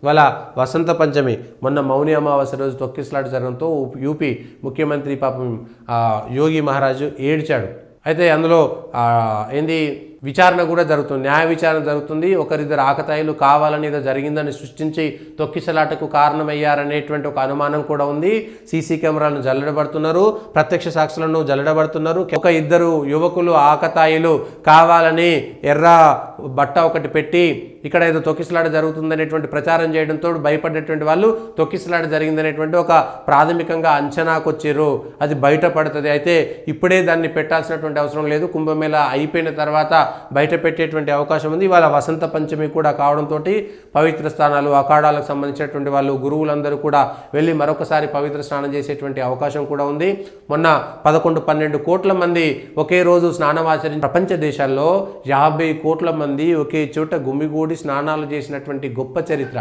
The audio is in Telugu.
ఇవాళ వసంత పంచమి మొన్న మౌని అమావాస్య రోజు తొక్కిసలాట జరగడంతో యూపీ ముఖ్యమంత్రి పాపం యోగి మహారాజు ఏడ్చాడు. అయితే అందులో ఏంది విచారణ కూడా జరుగుతుంది, న్యాయ విచారణ జరుగుతుంది. ఒకరిద్దరు ఆకతాయిలు కావాలని ఏదో జరిగిందని సృష్టించి తొక్కిసలాటకు కారణమయ్యారనేటువంటి ఒక అనుమానం కూడా ఉంది. సీసీ కెమెరాలను జల్లడబడుతున్నారు, ప్రత్యక్ష సాక్షులను జల్లడబడుతున్నారు. ఒక ఇద్దరు యువకులు ఆకతాయిలు కావాలని ఎర్ర బట్ట ఒకటి పెట్టి ఇక్కడ ఏదో తొక్కిసలాట జరుగుతుందనేటువంటి ప్రచారం చేయడంతో భయపడ్డటువంటి వాళ్ళు తొక్కిసలాట జరిగిందనేటువంటి ఒక ప్రాథమికంగా అంచనాకు వచ్చారు. అది బయటపడుతుంది. అయితే ఇప్పుడే దాన్ని పెట్టాల్సినటువంటి అవసరం లేదు, కుంభమేళా అయిపోయిన తర్వాత బయట పెట్టేటువంటి అవకాశం ఉంది. ఇవాళ వసంత పంచమి కూడా కావడంతో పవిత్ర స్థానాలు అఖాడాలకు సంబంధించినటువంటి వాళ్ళు గురువులందరూ కూడా వెళ్ళి మరొకసారి పవిత్ర స్నానం చేసేటువంటి అవకాశం కూడా ఉంది. మొన్న 11-12 కోట్ల మంది ఒకే రోజు స్నానం ఆచరించి ప్రపంచ దేశాల్లో 50 కోట్ల మంది ఒకే చోట గుమిగూడి స్నానాలు చేసినటువంటి గొప్ప చరిత్ర.